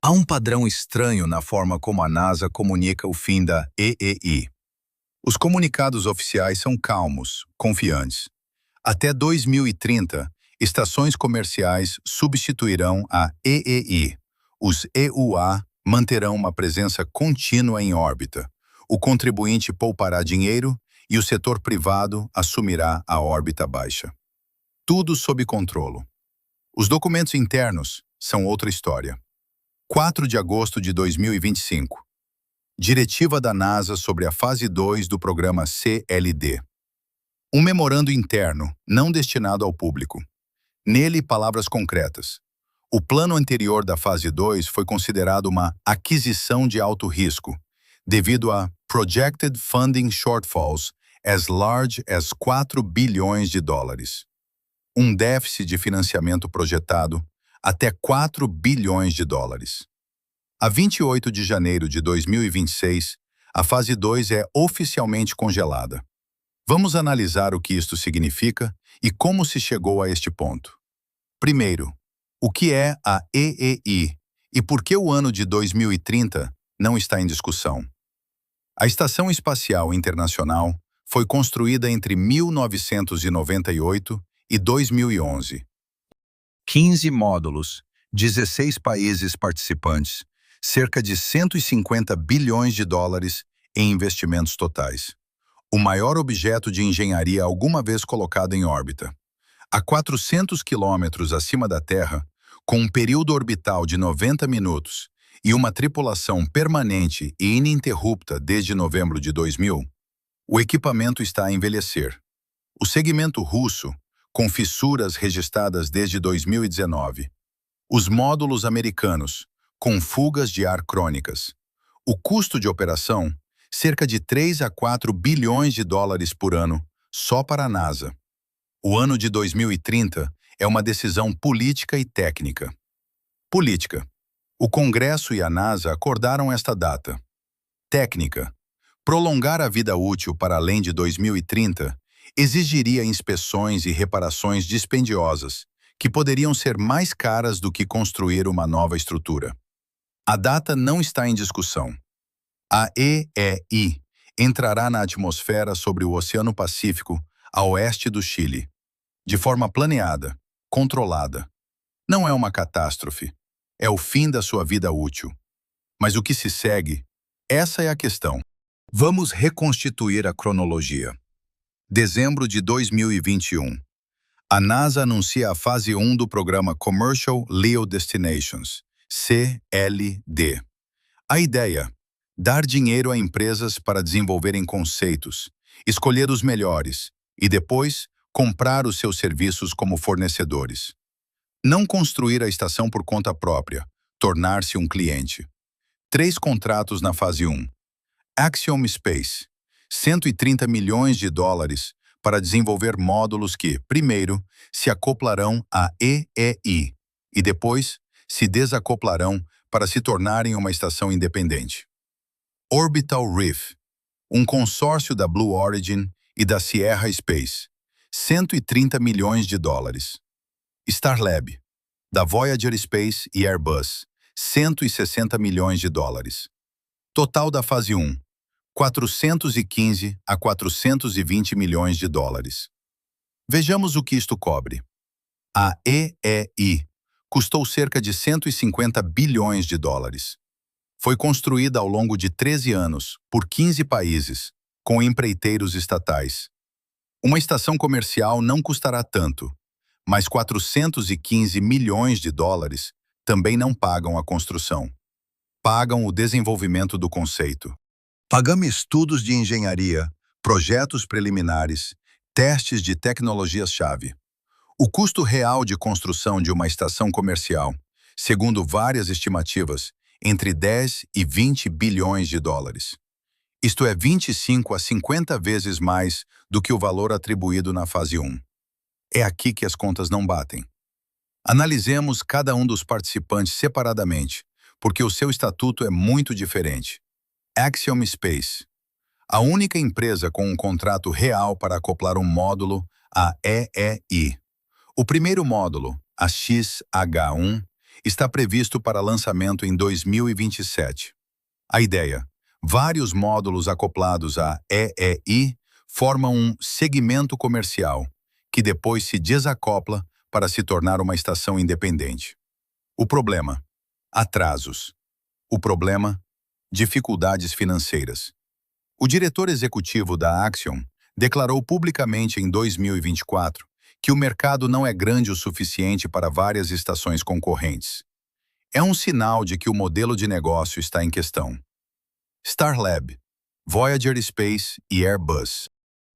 Há um padrão estranho na forma como a NASA comunica o fim da EEI. Os comunicados oficiais são calmos, confiantes. Até 2030, estações comerciais substituirão a EEI. Os EUA manterão uma presença contínua em órbita. O contribuinte poupará dinheiro e o setor privado assumirá a órbita baixa. Tudo sob controle. Os documentos internos são outra história. 4 de agosto de 2025. Diretiva da NASA sobre a fase 2 do programa CLD. Um memorando interno, não destinado ao público. Nele, palavras concretas. O plano anterior da fase 2 foi considerado uma aquisição de alto risco, devido a projected funding shortfalls as large as 4 bilhões de dólares. Um déficit de financiamento projetado até 4 bilhões de dólares. A 28 de janeiro de 2026, a fase 2 é oficialmente congelada. Vamos analisar o que isto significa e como se chegou a este ponto. Primeiro, o que é a EEI e por que o ano de 2030 não está em discussão? A Estação Espacial Internacional foi construída entre 1998 e 2011. 15 módulos, 16 países participantes, cerca de 150 bilhões de dólares em investimentos totais. O maior objeto de engenharia alguma vez colocado em órbita. A 400 quilômetros acima da Terra, com um período orbital de 90 minutos e uma tripulação permanente e ininterrupta desde novembro de 2000, o equipamento está a envelhecer. O segmento russo, com fissuras registradas desde 2019. Os módulos americanos, com fugas de ar crônicas. O custo de operação, cerca de 3 a 4 bilhões de dólares por ano, só para a NASA. O ano de 2030 é uma decisão política e técnica. Política. O Congresso e a NASA acordaram esta data. Técnica. Prolongar a vida útil para além de 2030 exigiria inspeções e reparações dispendiosas, que poderiam ser mais caras do que construir uma nova estrutura. A data não está em discussão. A EEI entrará na atmosfera sobre o Oceano Pacífico, a oeste do Chile, de forma planeada, controlada. Não é uma catástrofe, é o fim da sua vida útil. Mas o que se segue? Essa é a questão. Vamos reconstituir a cronologia. Dezembro de 2021. A NASA anuncia a fase 1 do programa Commercial LEO Destinations, CLD. A ideia: dar dinheiro a empresas para desenvolverem conceitos, escolher os melhores e depois comprar os seus serviços como fornecedores. Não construir a estação por conta própria, tornar-se um cliente. 3 contratos na fase 1. Axiom Space, 130 milhões de dólares para desenvolver módulos que, primeiro, se acoplarão à EEI e depois se desacoplarão para se tornarem uma estação independente. Orbital Reef, um consórcio da Blue Origin e da Sierra Space, 130 milhões de dólares. Starlab, da Voyager Space e Airbus, 160 milhões de dólares. Total da fase 1, 415 a 420 milhões de dólares. Vejamos o que isto cobre. A EEI custou cerca de 150 bilhões de dólares. Foi construída ao longo de 13 anos, por 15 países, com empreiteiros estatais. Uma estação comercial não custará tanto, mas 415 milhões de dólares também não pagam a construção. Pagam o desenvolvimento do conceito. Pagamos estudos de engenharia, projetos preliminares, testes de tecnologias-chave. O custo real de construção de uma estação comercial, segundo várias estimativas, entre 10 e 20 bilhões de dólares. Isto é 25 a 50 vezes mais do que o valor atribuído na fase 1. É aqui que as contas não batem. Analisemos cada um dos participantes separadamente, porque o seu estatuto é muito diferente. Axiom Space, a única empresa com um contrato real para acoplar um módulo à EEI. O primeiro módulo, a XH1, está previsto para lançamento em 2027. A ideia: vários módulos acoplados à EEI formam um segmento comercial, que depois se desacopla para se tornar uma estação independente. O problema: atrasos. O problema: dificuldades financeiras. O diretor executivo da Axiom declarou publicamente em 2024 que o mercado não é grande o suficiente para várias estações concorrentes. É um sinal de que o modelo de negócio está em questão. Starlab, Voyager Space e Airbus.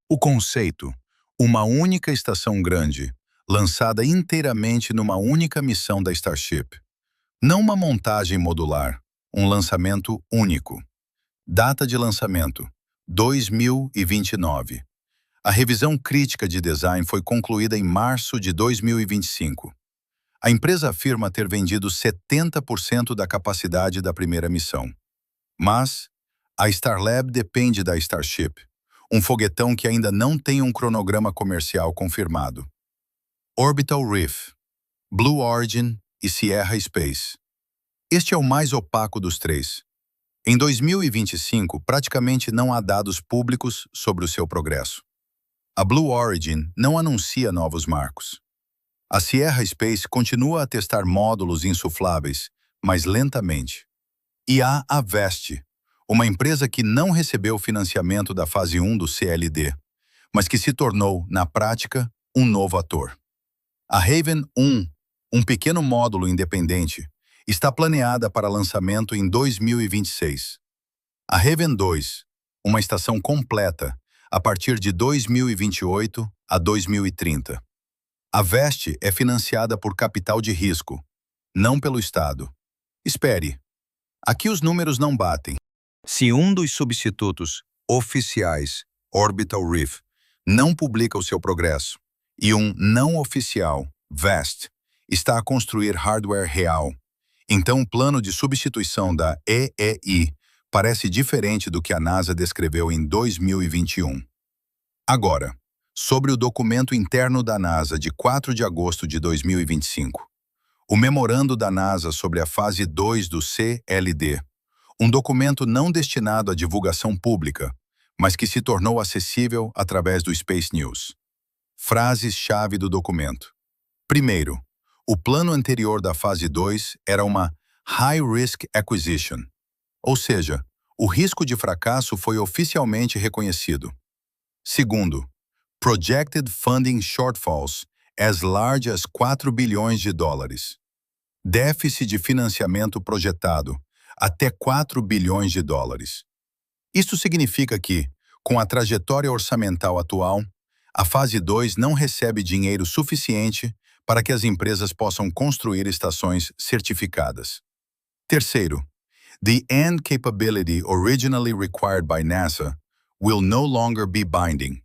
O conceito: uma única estação grande, lançada inteiramente numa única missão da Starship. Não uma montagem modular, um lançamento único. Data de lançamento: 2029. A revisão crítica de design foi concluída em março de 2025. A empresa afirma ter vendido 70% da capacidade da primeira missão. Mas a Starlab depende da Starship, um foguetão que ainda não tem um cronograma comercial confirmado. Orbital Reef, Blue Origin e Sierra Space. Este é o mais opaco dos três. Em 2025, praticamente não há dados públicos sobre o seu progresso. A Blue Origin não anuncia novos marcos. A Sierra Space continua a testar módulos insufláveis, mas lentamente. E há a Vest, uma empresa que não recebeu financiamento da fase 1 do CLD, mas que se tornou, na prática, um novo ator. A Raven 1, um pequeno módulo independente, está planeada para lançamento em 2026. A Raven 2, uma estação completa, a partir de 2028 a 2030. A Vest é financiada por capital de risco, não pelo Estado. Espere, aqui os números não batem. Se um dos substitutos oficiais, Orbital Reef, não publica o seu progresso, e um não oficial, Vest, está a construir hardware real, então o plano de substituição da EEI parece diferente do que a NASA descreveu em 2021. Agora, sobre o documento interno da NASA de 4 de agosto de 2025. O memorando da NASA sobre a fase 2 do CLD, um documento não destinado à divulgação pública, mas que se tornou acessível através do Space News. Frases-chave do documento. Primeiro, o plano anterior da fase 2 era uma High Risk Acquisition, ou seja, o risco de fracasso foi oficialmente reconhecido. Segundo, Projected Funding Shortfalls as large as 4 bilhões de dólares. Déficit de financiamento projetado até 4 bilhões de dólares. Isso significa que, com a trajetória orçamental atual, a fase 2 não recebe dinheiro suficiente para que as empresas possam construir estações certificadas. Terceiro, the end capability originally required by NASA will no longer be binding.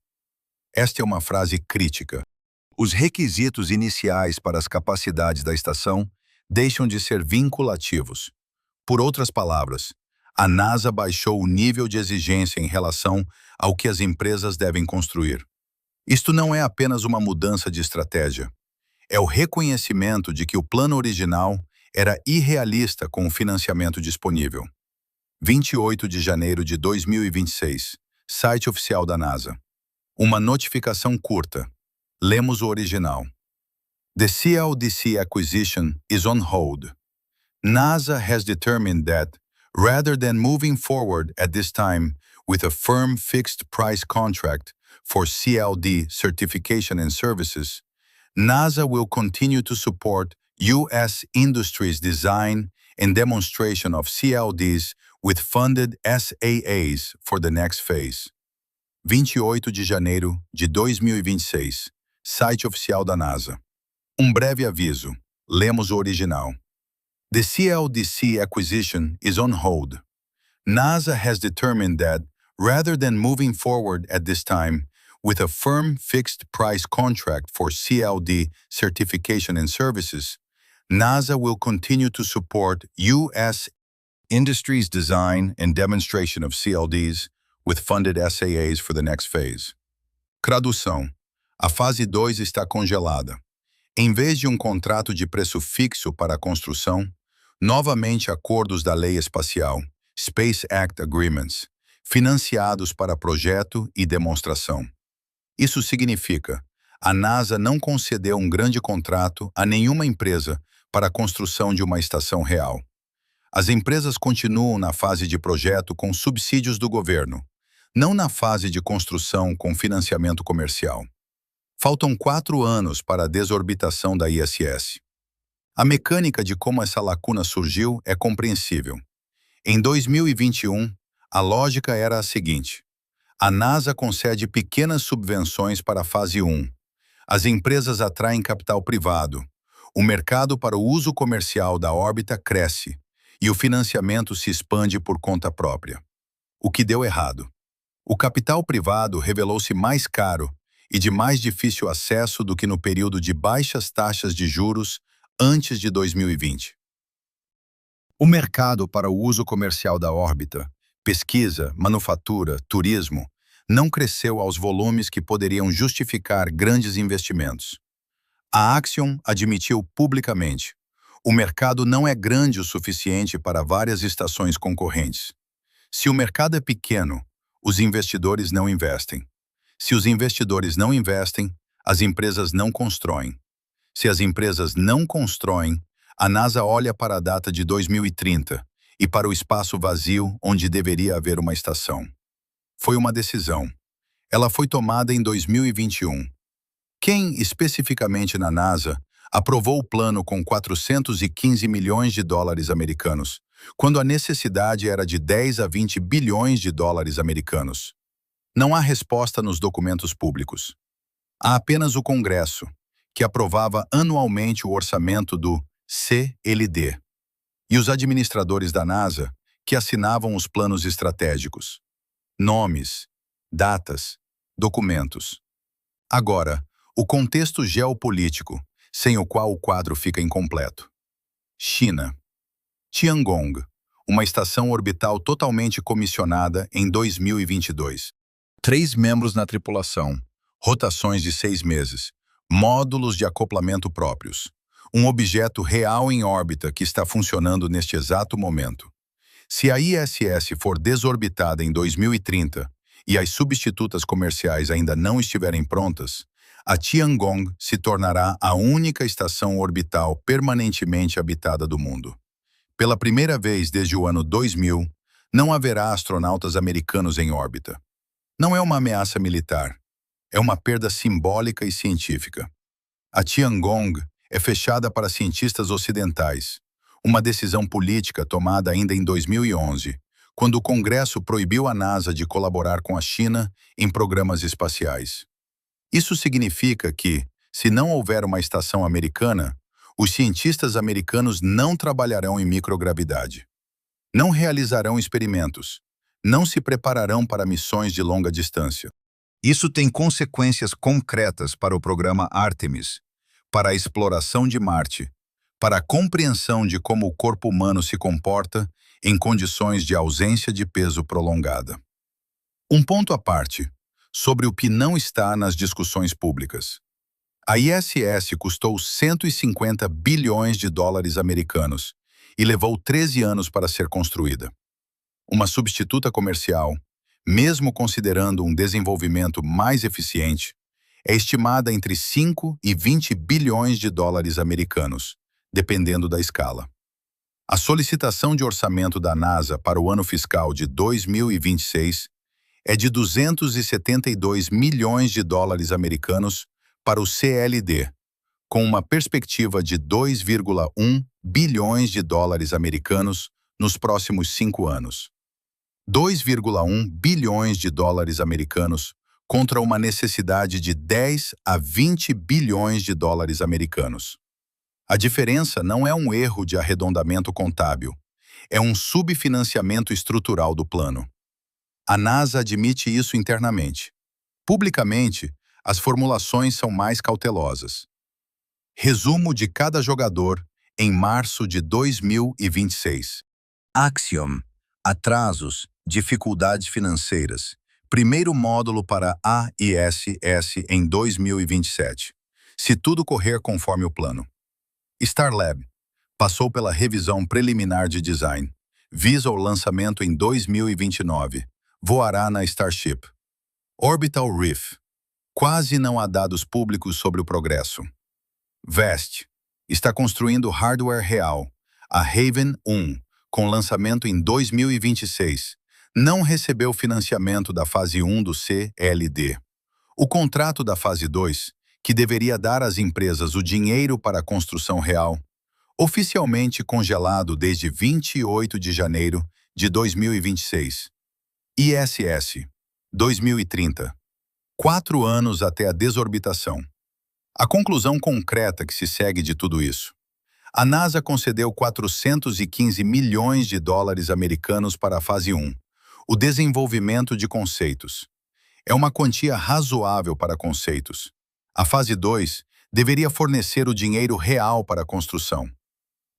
Esta é uma frase crítica. Os requisitos iniciais para as capacidades da estação deixam de ser vinculativos. Por outras palavras, a NASA baixou o nível de exigência em relação ao que as empresas devem construir. Isto não é apenas uma mudança de estratégia. É o reconhecimento de que o plano original era irrealista com o financiamento disponível. 28 de janeiro de 2026, site oficial da NASA. Uma notificação curta. Lemos o original. The CLDC acquisition is on hold. NASA has determined that, rather than moving forward at this time with a firm fixed-price contract for CLD certification and services, NASA will continue to support U.S. industry's design and demonstration of CLDs with funded SAAs for the next phase. 28 de janeiro de 2026, site oficial da NASA. Um breve aviso. Lemos o original. The CLDC acquisition is on hold. NASA has determined that, rather than moving forward at this time with a firm fixed-price contract for CLD certification and services, NASA will continue to support U.S. industry's design and demonstration of CLDs with funded SAAs for the next phase. Tradução. A fase 2 está congelada. Em vez de um contrato de preço fixo para a construção, novamente acordos da Lei Espacial, Space Act Agreements, financiados para projeto e demonstração. Isso significa, a NASA não concedeu um grande contrato a nenhuma empresa para a construção de uma estação real. As empresas continuam na fase de projeto com subsídios do governo, não na fase de construção com financiamento comercial. Faltam 4 anos para a desorbitação da ISS. A mecânica de como essa lacuna surgiu é compreensível. Em 2021, a lógica era a seguinte: a NASA concede pequenas subvenções para a fase 1. As empresas atraem capital privado. O mercado para o uso comercial da órbita cresce e o financiamento se expande por conta própria. O que deu errado? O capital privado revelou-se mais caro e de mais difícil acesso do que no período de baixas taxas de juros antes de 2020. O mercado para o uso comercial da órbita, pesquisa, manufatura, turismo, não cresceu aos volumes que poderiam justificar grandes investimentos. A Axiom admitiu publicamente: o mercado não é grande o suficiente para várias estações concorrentes. Se o mercado é pequeno, os investidores não investem. Se os investidores não investem, as empresas não constroem. Se as empresas não constroem, a NASA olha para a data de 2030 e para o espaço vazio onde deveria haver uma estação. Foi uma decisão. Ela foi tomada em 2021. Quem, especificamente na NASA, aprovou o plano com 415 milhões de dólares americanos, quando a necessidade era de 10 a 20 bilhões de dólares americanos? Não há resposta nos documentos públicos. Há apenas o Congresso, que aprovava anualmente o orçamento do CLD, e os administradores da NASA, que assinavam os planos estratégicos. Nomes, datas, documentos. Agora, o contexto geopolítico, sem o qual o quadro fica incompleto. China. Tiangong, uma estação orbital totalmente comissionada em 2022. 3 membros na tripulação, rotações de 6 meses, módulos de acoplamento próprios. Um objeto real em órbita que está funcionando neste exato momento. Se a ISS for desorbitada em 2030 e as substitutas comerciais ainda não estiverem prontas, a Tiangong se tornará a única estação orbital permanentemente habitada do mundo. Pela primeira vez desde o ano 2000, não haverá astronautas americanos em órbita. Não é uma ameaça militar, é uma perda simbólica e científica. A Tiangong é fechada para cientistas ocidentais, uma decisão política tomada ainda em 2011, quando o Congresso proibiu a NASA de colaborar com a China em programas espaciais. Isso significa que, se não houver uma estação americana, os cientistas americanos não trabalharão em microgravidade. Não realizarão experimentos. Não se prepararão para missões de longa distância. Isso tem consequências concretas para o programa Artemis, para a exploração de Marte, para a compreensão de como o corpo humano se comporta em condições de ausência de peso prolongada. Um ponto à parte, sobre o que não está nas discussões públicas. A ISS custou 150 bilhões de dólares americanos e levou 13 anos para ser construída. Uma substituta comercial, mesmo considerando um desenvolvimento mais eficiente, é estimada entre 5 e 20 bilhões de dólares americanos, dependendo da escala. A solicitação de orçamento da NASA para o ano fiscal de 2026 é de 272 milhões de dólares americanos para o CLD, com uma perspectiva de 2,1 bilhões de dólares americanos nos próximos 5 anos. 2,1 bilhões de dólares americanos contra uma necessidade de 10 a 20 bilhões de dólares americanos. A diferença não é um erro de arredondamento contábil, é um subfinanciamento estrutural do plano. A NASA admite isso internamente. Publicamente, as formulações são mais cautelosas. Resumo de cada jogador em março de 2026. Axiom. Atrasos, dificuldades financeiras. Primeiro módulo para a ISS em 2027. se tudo correr conforme o plano. Starlab passou pela revisão preliminar de design, visa o lançamento em 2029, voará na Starship. Orbital Reef. Quase não há dados públicos sobre o progresso. Vest está construindo hardware real, a Haven 1, com lançamento em 2026, não recebeu financiamento da fase 1 do CLD. O contrato da fase 2, que deveria dar às empresas o dinheiro para a construção real, oficialmente congelado desde 28 de janeiro de 2026. ISS 2030. 4 anos até a desorbitação. A conclusão concreta que se segue de tudo isso. A NASA concedeu 415 milhões de dólares americanos para a fase 1, o desenvolvimento de conceitos. É uma quantia razoável para conceitos. A fase 2 deveria fornecer o dinheiro real para a construção.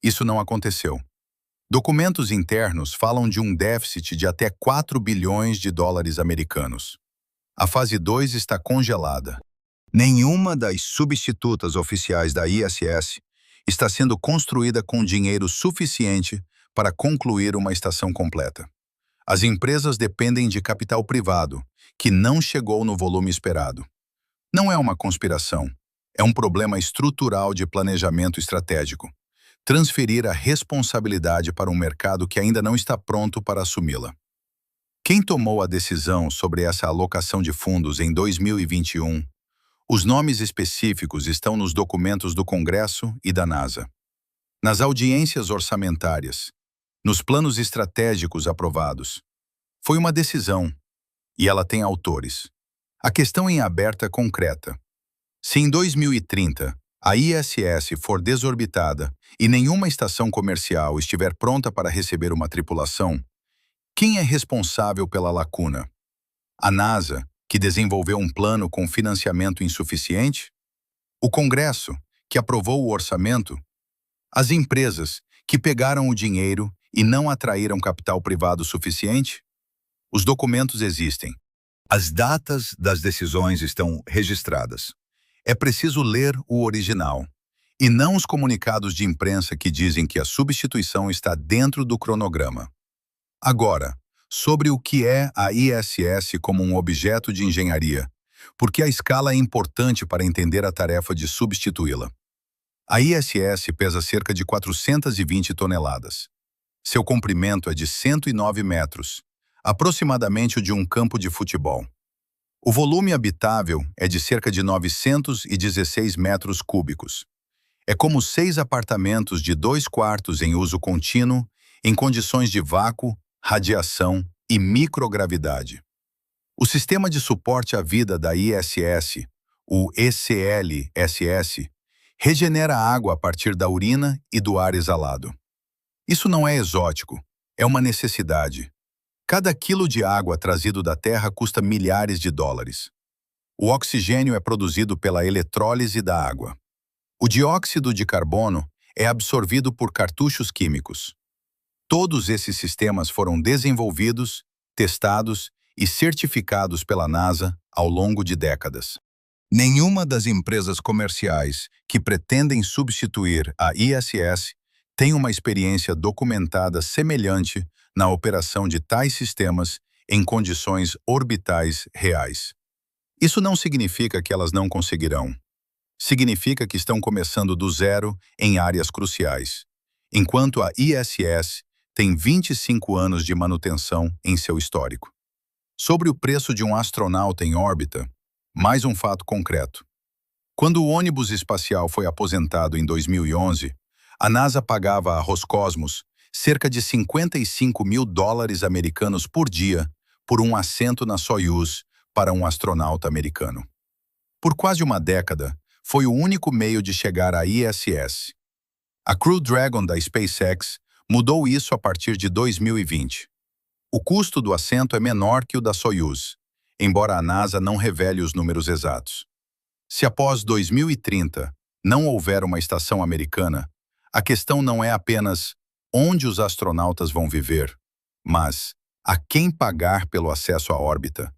Isso não aconteceu. Documentos internos falam de um déficit de até 4 bilhões de dólares americanos. A fase 2 está congelada. Nenhuma das substitutas oficiais da ISS está sendo construída com dinheiro suficiente para concluir uma estação completa. As empresas dependem de capital privado, que não chegou no volume esperado. Não é uma conspiração, é um problema estrutural de planejamento estratégico. Transferir a responsabilidade para um mercado que ainda não está pronto para assumi-la. Quem tomou a decisão sobre essa alocação de fundos em 2021? Os nomes específicos estão nos documentos do Congresso e da NASA. Nas audiências orçamentárias, nos planos estratégicos aprovados. Foi uma decisão, e ela tem autores. A questão em aberto é concreta. Se em 2030 a ISS for desorbitada e nenhuma estação comercial estiver pronta para receber uma tripulação, quem é responsável pela lacuna? A NASA, que desenvolveu um plano com financiamento insuficiente? O Congresso, que aprovou o orçamento? As empresas, que pegaram o dinheiro e não atraíram capital privado suficiente? Os documentos existem. As datas das decisões estão registradas. É preciso ler o original, e não os comunicados de imprensa que dizem que a substituição está dentro do cronograma. Agora, sobre o que é a ISS como um objeto de engenharia, porque a escala é importante para entender a tarefa de substituí-la. A ISS pesa cerca de 420 toneladas. Seu comprimento é de 109 metros, aproximadamente o de um campo de futebol. O volume habitável é de cerca de 916 metros cúbicos. É como 6 apartamentos de 2 quartos em uso contínuo, em condições de vácuo, radiação e microgravidade. O sistema de suporte à vida da ISS, o ECLSS, regenera água a partir da urina e do ar exalado. Isso não é exótico, é uma necessidade. Cada quilo de água trazido da Terra custa milhares de dólares. O oxigênio é produzido pela eletrólise da água. O dióxido de carbono é absorvido por cartuchos químicos. Todos esses sistemas foram desenvolvidos, testados e certificados pela NASA ao longo de décadas. Nenhuma das empresas comerciais que pretendem substituir a ISS tem uma experiência documentada semelhante na operação de tais sistemas em condições orbitais reais. Isso não significa que elas não conseguirão. Significa que estão começando do zero em áreas cruciais, enquanto a ISS tem 25 anos de manutenção em seu histórico. Sobre o preço de um astronauta em órbita, mais um fato concreto. Quando o ônibus espacial foi aposentado em 2011, a NASA pagava à Roscosmos cerca de 55 mil dólares americanos por dia por um assento na Soyuz para um astronauta americano. Por quase uma década, foi o único meio de chegar à ISS. A Crew Dragon da SpaceX mudou isso a partir de 2020. O custo do assento é menor que o da Soyuz, embora a NASA não revele os números exatos. Se após 2030 não houver uma estação americana, a questão não é apenas onde os astronautas vão viver, mas a quem pagar pelo acesso à órbita.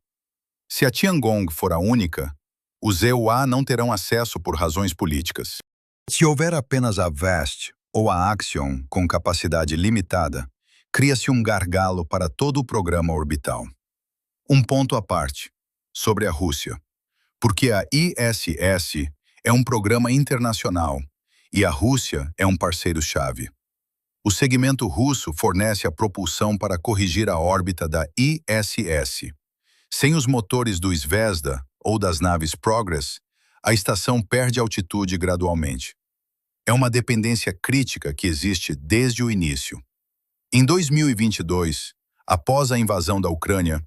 Se a Tiangong for a única, Os EUA não terão acesso por razões políticas. Se houver apenas a VAST ou a Axiom com capacidade limitada, cria-se um gargalo para todo o programa orbital. Um ponto à parte, sobre a Rússia, porque a ISS é um programa internacional e a Rússia é um parceiro-chave. O segmento russo fornece a propulsão para corrigir a órbita da ISS. Sem os motores do Zvezda ou das naves Progress, a estação perde altitude gradualmente. É uma dependência crítica que existe desde o início. Em 2022, após a invasão da Ucrânia,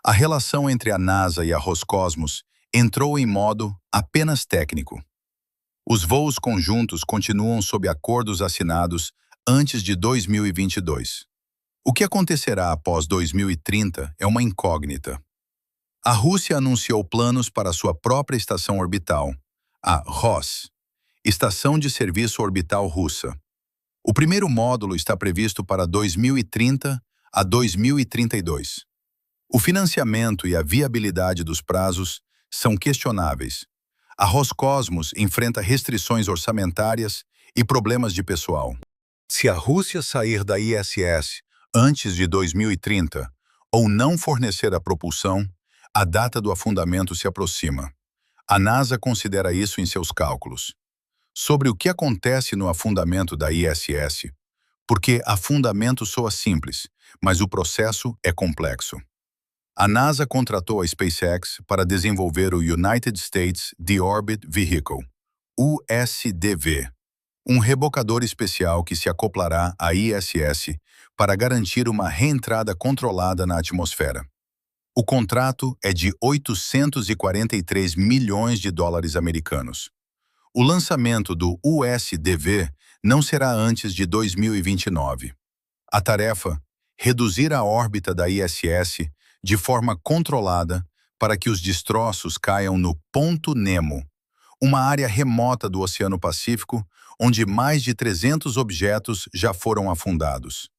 a relação entre a NASA e a Roscosmos entrou em modo apenas técnico. Os voos conjuntos continuam sob acordos assinados antes de 2022. O que acontecerá após 2030 é uma incógnita. A Rússia anunciou planos para sua própria estação orbital, a ROS, Estação de Serviço Orbital Russa. O primeiro módulo está previsto para 2030 a 2032. O financiamento e a viabilidade dos prazos são questionáveis. A Roscosmos enfrenta restrições orçamentárias e problemas de pessoal. Se a Rússia sair da ISS antes de 2030 ou não fornecer a propulsão, a data do afundamento se aproxima. A NASA considera isso em seus cálculos. Sobre o que acontece no afundamento da ISS, porque afundamento soa simples, mas o processo é complexo. A NASA contratou a SpaceX para desenvolver o United States De-Orbit Vehicle, USDV, um rebocador especial que se acoplará à ISS para garantir uma reentrada controlada na atmosfera. O contrato é de 843 milhões de dólares americanos. O lançamento do USDV não será antes de 2029. A tarefa: reduzir a órbita da ISS de forma controlada para que os destroços caiam no Ponto Nemo, uma área remota do Oceano Pacífico onde mais de 300 objetos já foram afundados.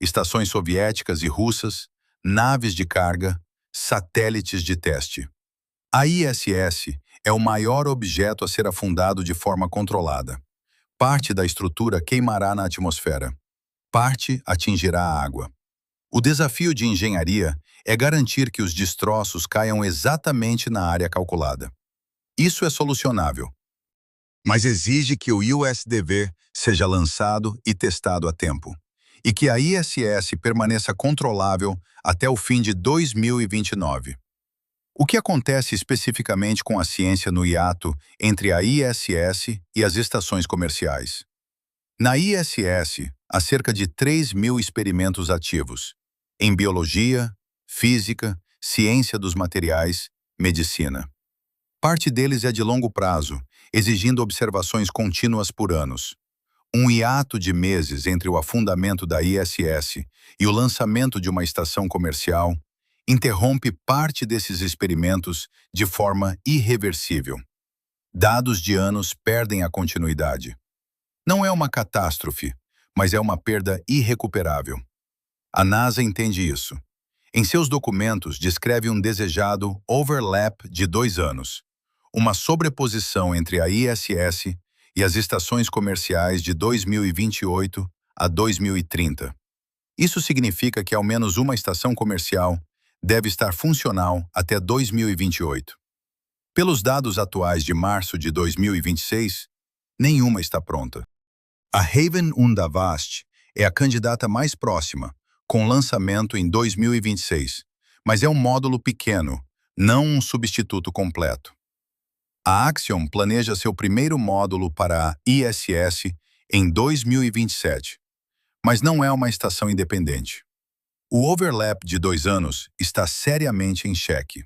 Estações soviéticas e russas, naves de carga, satélites de teste. A ISS é o maior objeto a ser afundado de forma controlada. Parte da estrutura queimará na atmosfera. Parte atingirá a água. O desafio de engenharia é garantir que os destroços caiam exatamente na área calculada. Isso é solucionável, mas exige que o USDV seja lançado e testado a tempo, e que a ISS permaneça controlável até o fim de 2029. O que acontece especificamente com a ciência no hiato entre a ISS e as estações comerciais? Na ISS, há cerca de 3.000 experimentos ativos, em biologia, física, ciência dos materiais, medicina. Parte deles é de longo prazo, exigindo observações contínuas por anos. Um hiato de meses entre o afundamento da ISS e o lançamento de uma estação comercial interrompe parte desses experimentos de forma irreversível. Dados de anos perdem a continuidade. Não é uma catástrofe, mas é uma perda irrecuperável. A NASA entende isso. Em seus documentos, descreve um desejado overlap de 2 anos, uma sobreposição entre a ISS e as estações comerciais de 2028 a 2030. Isso significa que ao menos uma estação comercial deve estar funcional até 2028. Pelos dados atuais de março de 2026, nenhuma está pronta. A Haven 1 da VAST é a candidata mais próxima, com lançamento em 2026, mas é um módulo pequeno, não um substituto completo. A Axiom planeja seu primeiro módulo para a ISS em 2027, mas não é uma estação independente. O overlap de 2 anos está seriamente em xeque.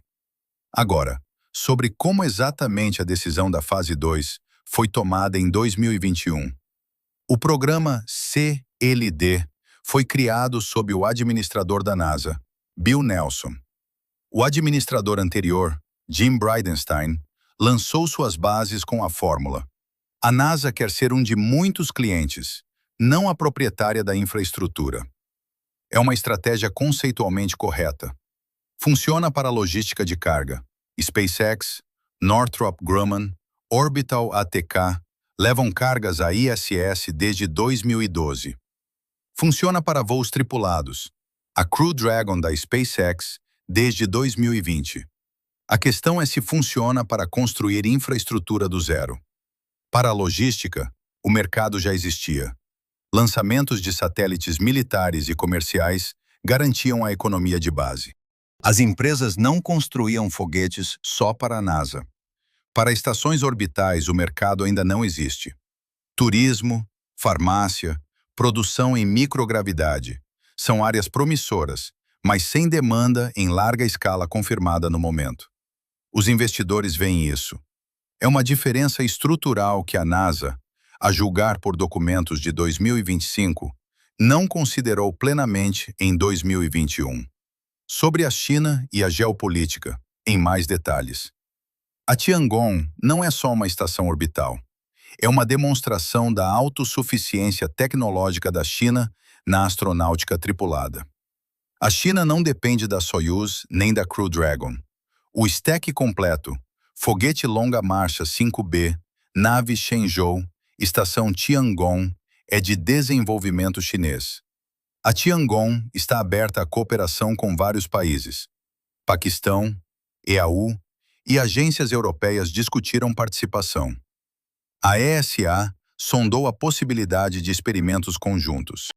Agora, sobre como exatamente a decisão da fase 2 foi tomada em 2021. O programa CLD foi criado sob o administrador da NASA, Bill Nelson. O administrador anterior, Jim Bridenstine, lançou suas bases com a fórmula: a NASA quer ser um de muitos clientes, não a proprietária da infraestrutura. É uma estratégia conceitualmente correta. Funciona para a logística de carga, SpaceX, Northrop Grumman, Orbital ATK levam cargas à ISS desde 2012. Funciona para voos tripulados. A Crew Dragon da SpaceX desde 2020. A questão é se funciona para construir infraestrutura do zero. Para a logística, o mercado já existia. Lançamentos de satélites militares e comerciais garantiam a economia de base. As empresas não construíam foguetes só para a NASA. Para estações orbitais, o mercado ainda não existe. Turismo, farmácia, produção em microgravidade são áreas promissoras, mas sem demanda em larga escala confirmada no momento. Os investidores veem isso. É uma diferença estrutural que a NASA, a julgar por documentos de 2025, não considerou plenamente em 2021. Sobre a China e a geopolítica, em mais detalhes. A Tiangong não é só uma estação orbital. É uma demonstração da autossuficiência tecnológica da China na astronáutica tripulada. A China não depende da Soyuz nem da Crew Dragon. O stack completo, foguete longa marcha 5B, nave Shenzhou, estação Tiangong, é de desenvolvimento chinês. A Tiangong está aberta à cooperação com vários países. Paquistão, EAU e agências europeias discutiram participação. A ESA sondou a possibilidade de experimentos conjuntos.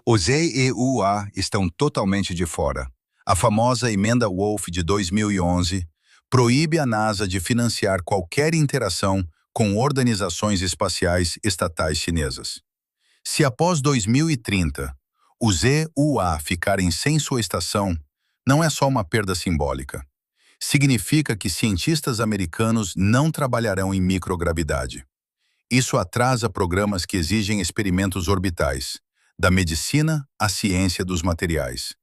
Os EUA estão totalmente de fora. A famosa emenda Wolf de 2011 proíbe a NASA de financiar qualquer interação com organizações espaciais estatais chinesas. Se após 2030 os EUA ficarem sem sua estação, não é só uma perda simbólica. Significa que cientistas americanos não trabalharão em microgravidade. Isso atrasa programas que exigem experimentos orbitais, da medicina à ciência dos materiais.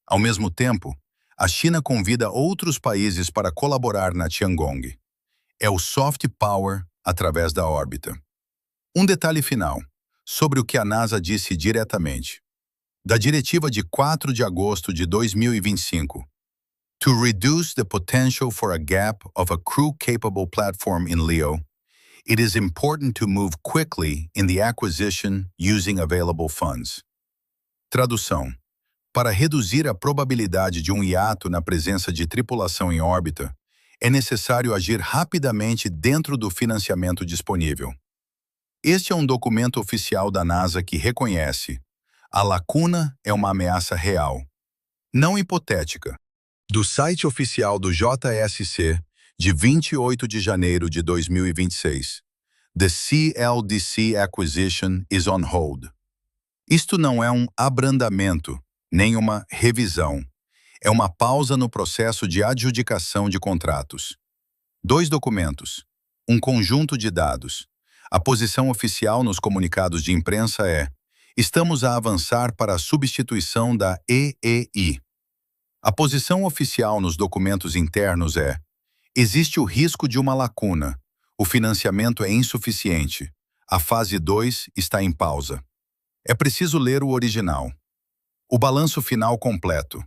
Ao mesmo tempo, a China convida outros países para colaborar na Tiangong. É o soft power através da órbita. Um detalhe final, sobre o que a NASA disse diretamente. Da diretiva de 4 de agosto de 2025, To reduce the potential for a gap of a crew-capable platform in LEO, it is important to move quickly in the acquisition using available funds. Tradução. Para reduzir a probabilidade de um hiato na presença de tripulação em órbita, é necessário agir rapidamente dentro do financiamento disponível. Este é um documento oficial da NASA que reconhece: a lacuna é uma ameaça real, não hipotética. Do site oficial do JSC, de 28 de janeiro de 2026. The CLDC acquisition is on hold. Isto não é um abrandamento, nem uma revisão. É uma pausa no processo de adjudicação de contratos. 2 documentos. Um conjunto de dados. A posição oficial nos comunicados de imprensa é: estamos a avançar para a substituição da EEI. A posição oficial nos documentos internos é: existe o risco de uma lacuna. O financiamento é insuficiente. A fase 2 está em pausa. É preciso ler o original. O balanço final completo.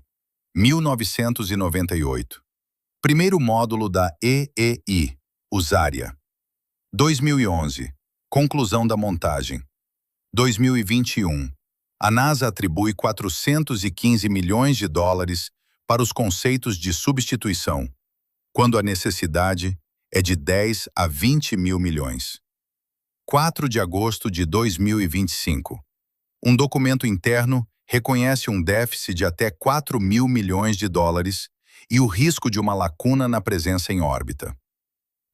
1998. Primeiro módulo da EEI, Usária. 2011. Conclusão da montagem. 2021. A NASA atribui 415 milhões de dólares para os conceitos de substituição, quando a necessidade é de 10 a 20 mil milhões. 4 de agosto de 2025. Um documento interno reconhece um déficit de até 4 mil milhões de dólares e o risco de uma lacuna na presença em órbita.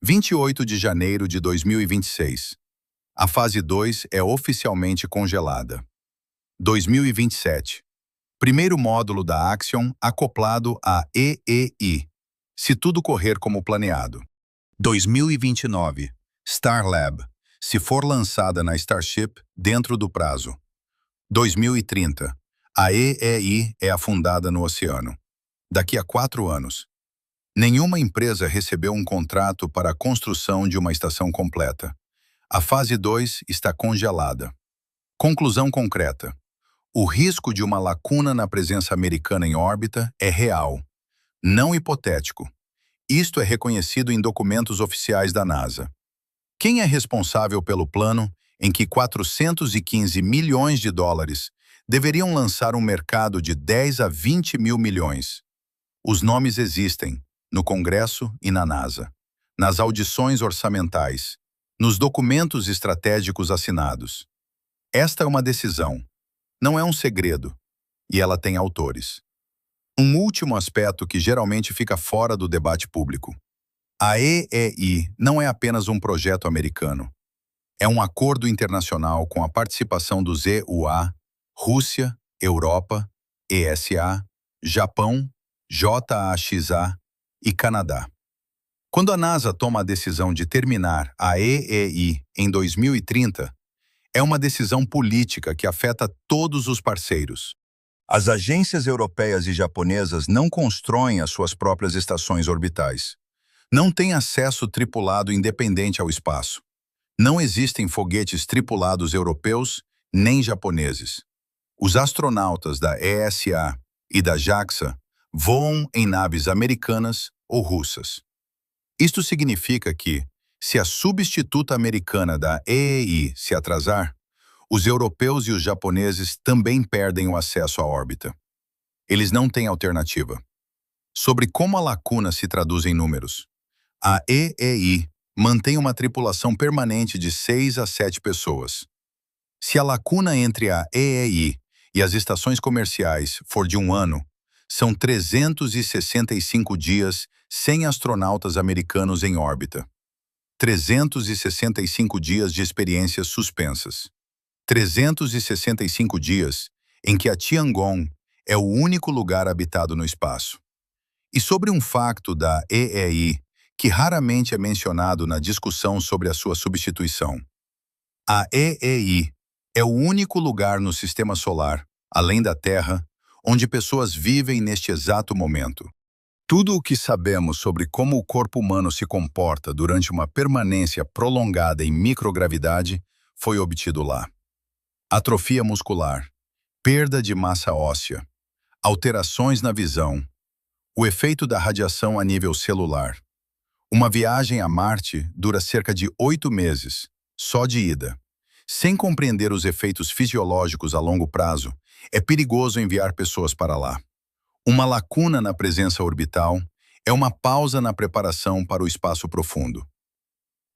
28 de janeiro de 2026. A fase 2 é oficialmente congelada. 2027. Primeiro módulo da Axiom acoplado à EEI, se tudo correr como planeado. 2029. Starlab, se for lançada na Starship dentro do prazo. 2030. A EEI é afundada no oceano. Daqui a 4 anos. Nenhuma empresa recebeu um contrato para a construção de uma estação completa. A fase 2 está congelada. Conclusão concreta. O risco de uma lacuna na presença americana em órbita é real, não hipotético. Isto é reconhecido em documentos oficiais da NASA. Quem é responsável pelo plano em que 415 milhões de dólares deveriam lançar um mercado de 10 a 20 mil milhões? Os nomes existem no Congresso e na NASA, nas audições orçamentais, nos documentos estratégicos assinados. Esta é uma decisão, não é um segredo, e ela tem autores. Um último aspecto que geralmente fica fora do debate público. A EEI não é apenas um projeto americano. É um acordo internacional com a participação dos EUA, Rússia, Europa, ESA, Japão, JAXA e Canadá. Quando a NASA toma a decisão de terminar a EEI em 2030, é uma decisão política que afeta todos os parceiros. As agências europeias e japonesas não constroem as suas próprias estações orbitais. Não têm acesso tripulado independente ao espaço. Não existem foguetes tripulados europeus nem japoneses. Os astronautas da ESA e da JAXA voam em naves americanas ou russas. Isto significa que, se a substituta americana da EEI se atrasar, os europeus e os japoneses também perdem o acesso à órbita. Eles não têm alternativa. Sobre como a lacuna se traduz em números. A EEI mantém uma tripulação permanente de 6 a 7 pessoas. Se a lacuna entre a EEI e as estações comerciais for de 1 ano, são 365 dias sem astronautas americanos em órbita. 365 dias de experiências suspensas. 365 dias em que a Tiangong é o único lugar habitado no espaço. E sobre um facto da EEI que raramente é mencionado na discussão sobre a sua substituição. A EEI é o único lugar no Sistema Solar, além da Terra, onde pessoas vivem neste exato momento. Tudo o que sabemos sobre como o corpo humano se comporta durante uma permanência prolongada em microgravidade foi obtido lá. Atrofia muscular, perda de massa óssea, alterações na visão, o efeito da radiação a nível celular. Uma viagem a Marte dura cerca de 8 meses, só de ida. Sem compreender os efeitos fisiológicos a longo prazo, é perigoso enviar pessoas para lá. Uma lacuna na presença orbital é uma pausa na preparação para o espaço profundo.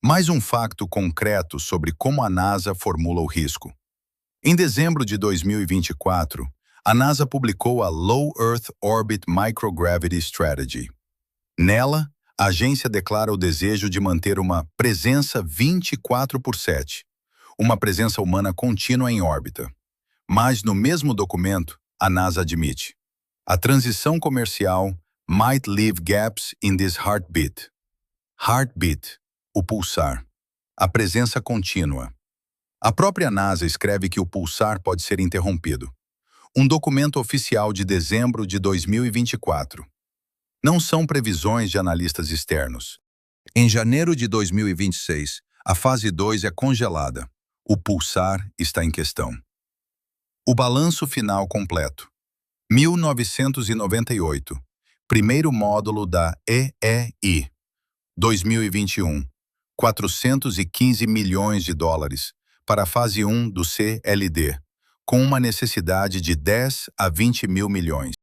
Mais um facto concreto sobre como a NASA formula o risco. Em dezembro de 2024, a NASA publicou a Low Earth Orbit Microgravity Strategy. Nela, a agência declara o desejo de manter uma presença 24/7, uma presença humana contínua em órbita. Mas, no mesmo documento, a NASA admite: a transição comercial might leave gaps in this heartbeat. Heartbeat, o pulsar. A presença contínua. A própria NASA escreve que o pulsar pode ser interrompido. Um documento oficial de dezembro de 2024. Não são previsões de analistas externos. Em janeiro de 2026, a fase 2 é congelada. O pulsar está em questão. O balanço final completo. 1998. Primeiro módulo da EEI. 2021. 415 milhões de dólares para a fase 1 do CLD, com uma necessidade de 10 a 20 mil milhões.